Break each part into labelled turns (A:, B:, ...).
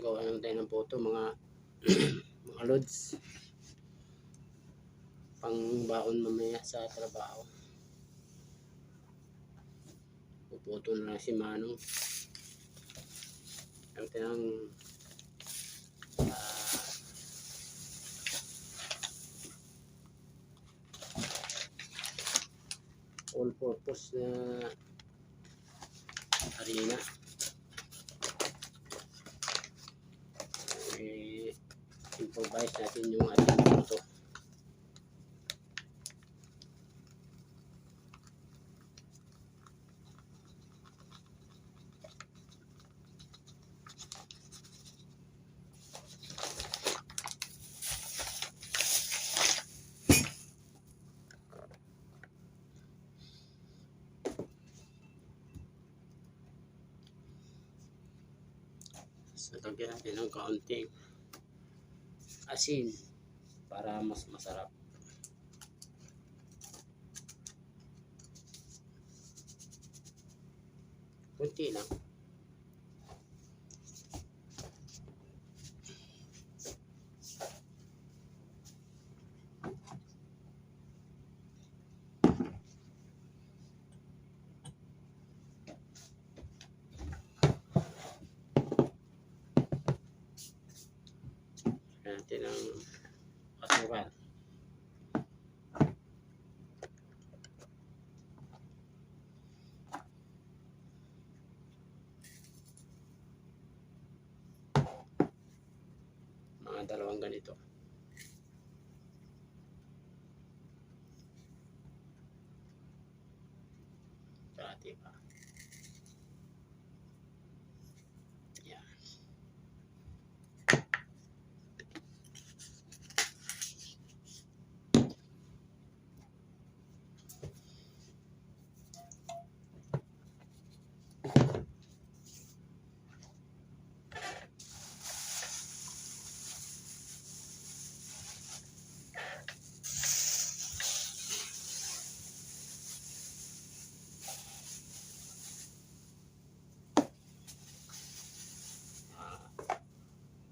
A: gawa lang tayo ng photo mga mga loads pang baon mamaya sa trabaho. Puputo na lang si Manong. Ang tinang all purpose na harina. Improvise natin yung ating photo. So, lagyan natin ng kaunting asin para mas masarap. Kunti lang. Natin ang asukal. Mga dalawang ganito. Dati pa. Yan.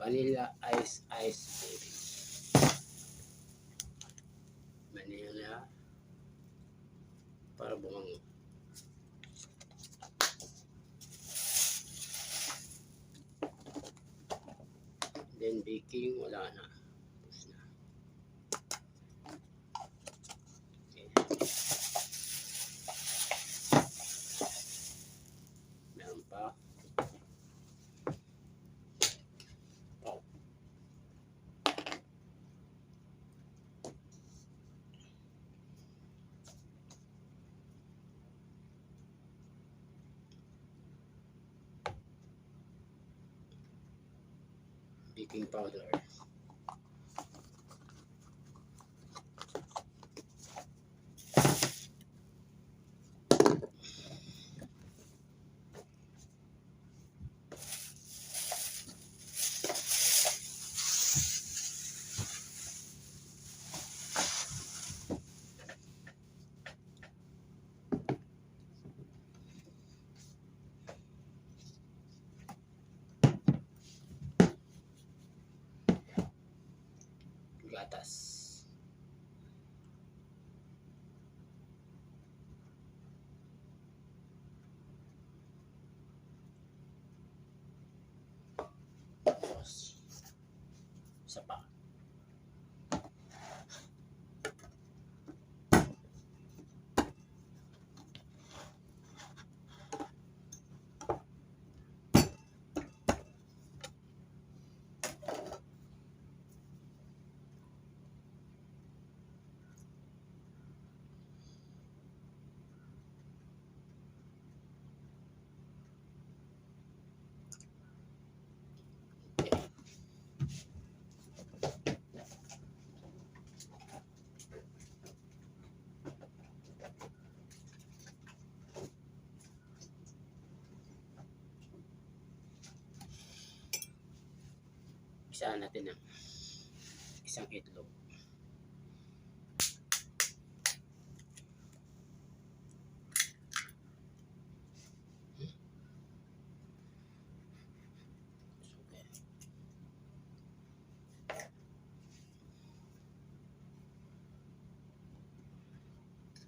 A: Vanilla ice baby. Vanilla para bumango. Then baking, wala na. Tapos na. Okay. Meron pa. Baking powder. Gatas. Isa pa. Isahan natin ng isang itlog. Okay.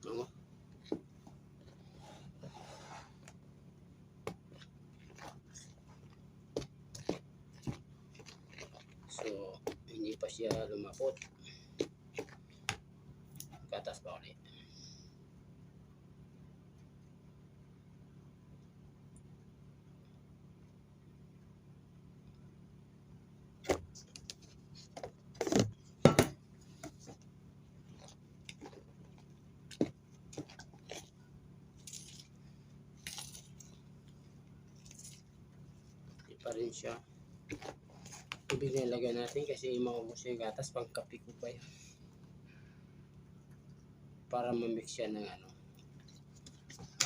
A: No? So, hindi pa siya lumapot. Gatas pa ulit. Hindi pa rin siya. Tubig na ilagay natin kasi maubos yung gatas, pang kape ko pa yan. Para mamix siya ng ano,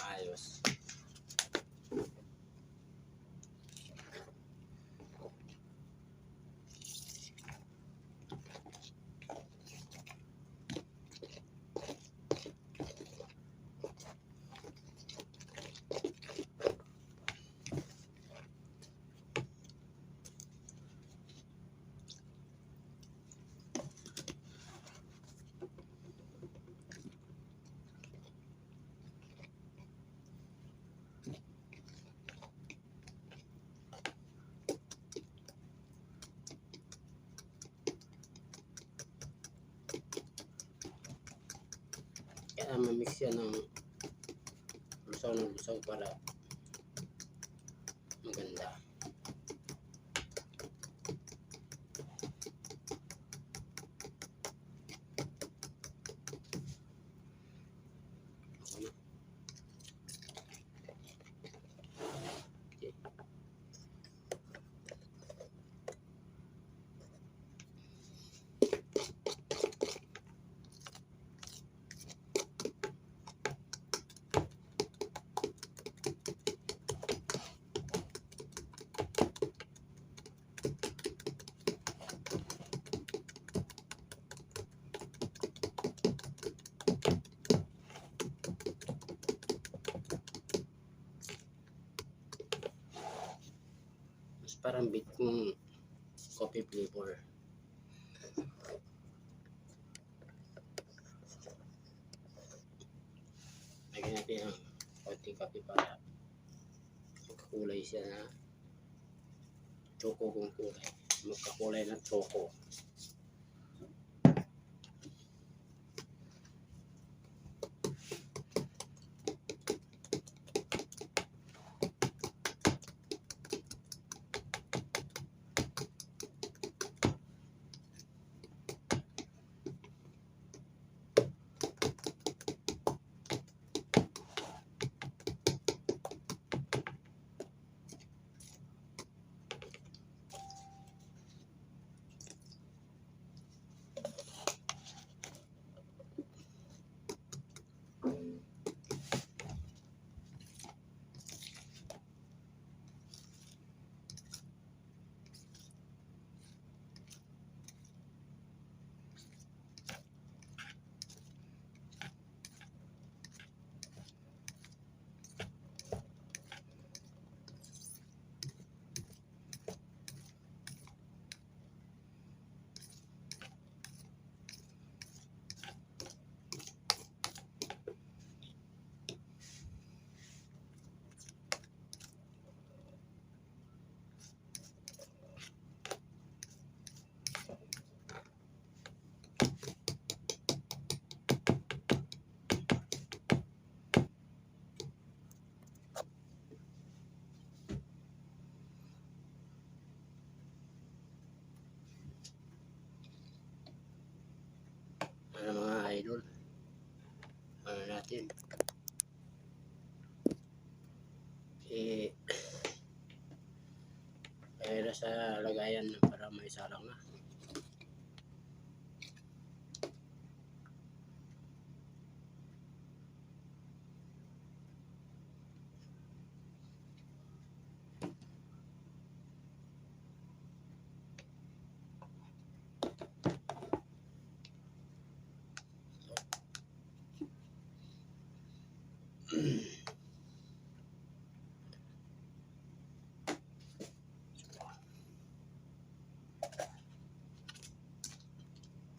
A: maayos. Kaya mamix siya ng lusaw para maganda. Mas parang bit kong coffee flavor. Lagyan natin ang konting kape para magkakulay siya na choco kung kulay. Magkakulay ng choco. Ano mga idol, ano natin kaya sa lagayan para may salang na.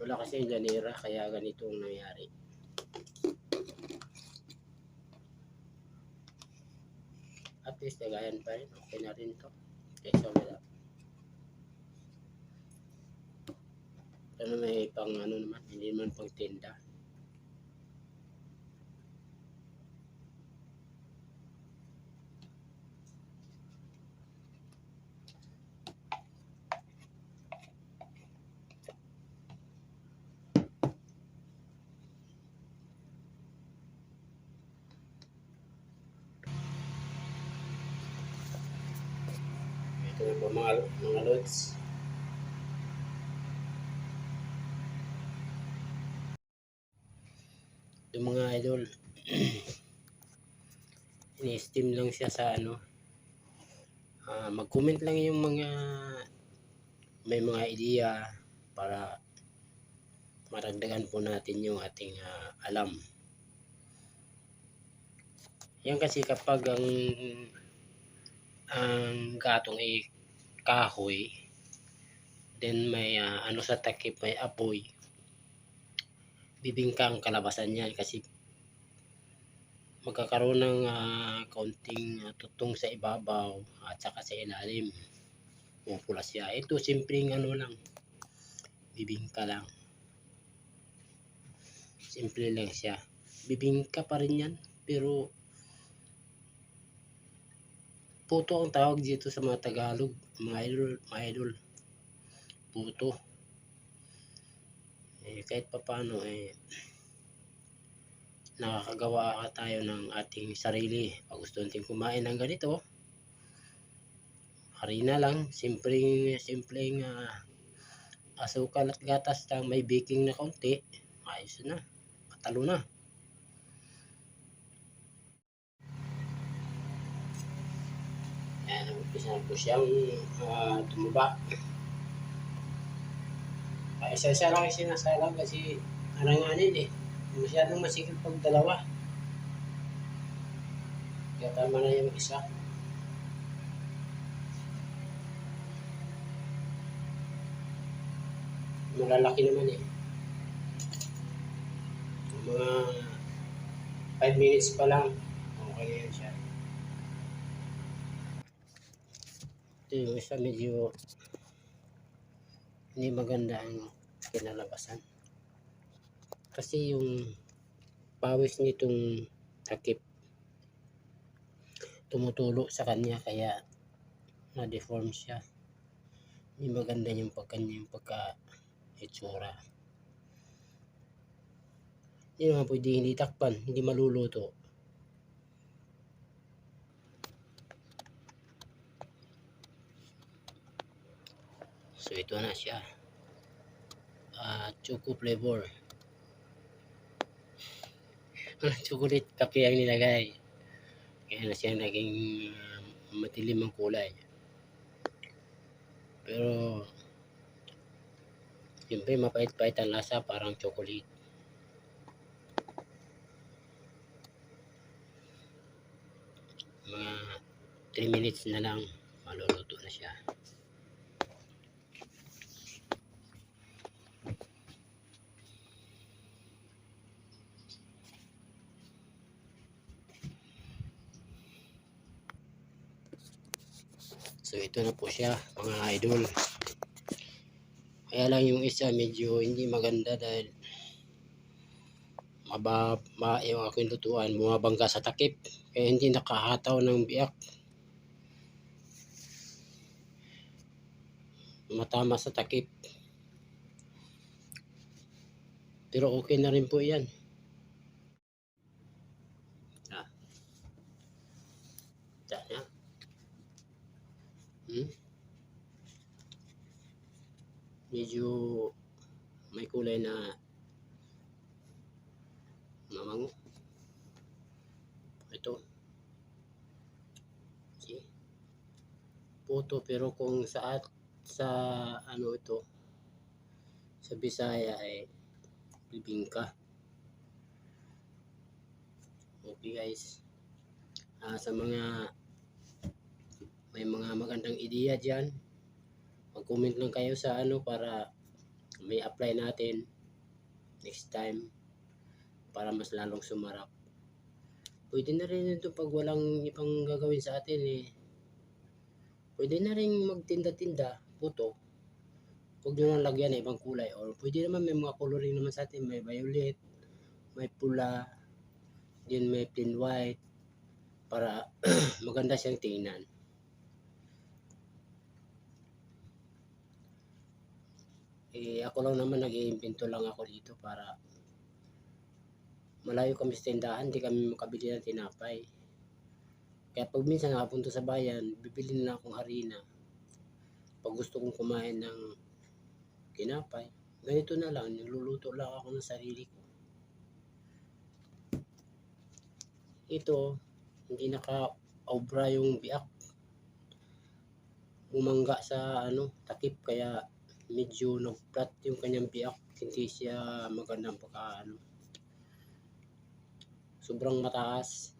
A: Wala kasi ganira kaya ganito ang nangyari. at least lagayan pa rin, okay na rin to. Kaysa wala. Ano may pang ano naman, hindi naman pang tinda. Ito na po mga lods. Yung mga idol, ini-steam lang siya sa ano. Mag-comment lang yung mga may mga ideya para maragdagan po natin yung ating alam. Yan kasi kapag ang gatong ay kahoy, then may ano sa takip, may apoy, bibingka ang kalabasan yan kasi magkakaroon ng kaunting tutong sa ibabaw at saka sa ilalim. Pupula siya. Ito simpleng ano lang, bibingka lang. Simple lang siya. Bibingka pa rin yan, pero puto ang tawag dito sa mga Tagalog, mga idol. Puto. Kahit pa paano nakakagawa tayo ng ating sarili. Pag gusto natin kumain ng ganito, harina lang, simpleng asukal at gatas lang, may baking na kaunti, ayos na, patalo na. Ayan, umpisa po siyang tumaba. Isa-isa lang yung sinasalang kasi alanganin masyadong masikip pag dalawa. Kaya tama na yung isa. Malalaki naman mga 5 minutes pa lang, okay na yan siya. Ito yung isa medyo hindi maganda ang kinalabasan kasi yung pawis nitong takip tumutulo sa kanya kaya na-deform siya. Hindi maganda yung pagka-itsura. Hindi naman pwede hindi takpan, hindi maluluto. So ito na siya. Choco flavor. Chocolate kape ang nilagay. Kaya na siya naging matilim ang kulay. Pero siyempre mapait-pait ang lasa, parang chocolate. Mga 3 minutes na lang maluluto na siya. So ito na po siya mga idol. Kaya lang yung isa medyo hindi maganda dahil yung aking lutuan bumabangga sa takip kaya hindi nakahataw ng biyak. Matama sa takip. Pero okay na rin po yan. Sana. Medyo may kulay na mamango. Ito. See? Puto pero kung sa ano ito sa Bisaya ay bibingka. Okay guys. Sa mga may mga magandang ideya dyan, mag-comment lang kayo sa ano para may apply natin next time para mas lalong sumarap. pwede na rin ito pag walang ibang gagawin sa atin eh. Pwede na rin magtinda-tinda, puto. Huwag nyo lang lagyan ng ibang kulay. Or pwede naman may mga coloring naman sa atin. May violet, may pula, din may plain white. Para maganda siyang tingnan. Ako lang naman nag-iimbento lang ako dito para malayo kami sa tindahan, di kami makabili ng tinapay. Kaya pag minsan nakapunta sa bayan, bibili na akong harina. Pag gusto kong kumain ng tinapay, ganito na lang, nagluluto lang ako ng sarili ko. Ito, hindi naka-obra yung biak. Bumangga sa takip, kaya medyo nag-flat yung kanyang biak. Hindi siya magandang sobrang mataas.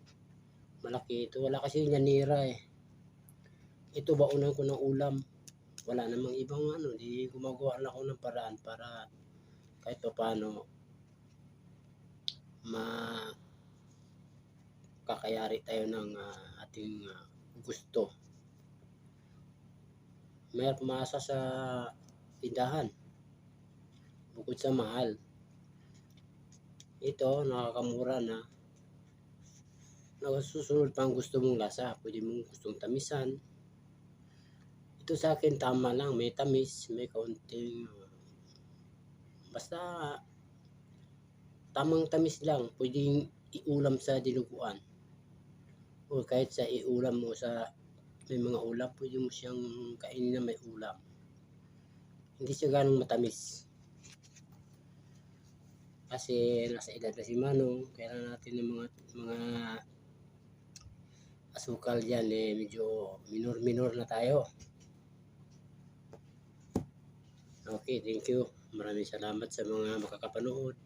A: Malaki ito. Wala kasi nyanira eh. Ito baunan ko ng ulam. Wala namang ibang di gumagawa lang ako ng paraan para kahit pa paano kakayari tayo ng ating gusto. Mayroong pumasa sa tindahan. Bukod sa mahal. Ito, nakakamura na. Nasusunod pa ang gusto mong lasa. Pwede mong gustong tamisan. Ito sa akin tama lang. May tamis, may kaunting basta tamang tamis lang. Pwedeng iulam sa dinuguan. O kahit sa iulam mo sa may mga ulam, pwede mo siyang kainin na may ulam. Hindi siya ganong matamis. Kasi nasa edad na si Manong, kailangan natin ng mga asukal yan medyo minor na tayo. Okay, thank you. Maraming salamat sa mga makakapanood.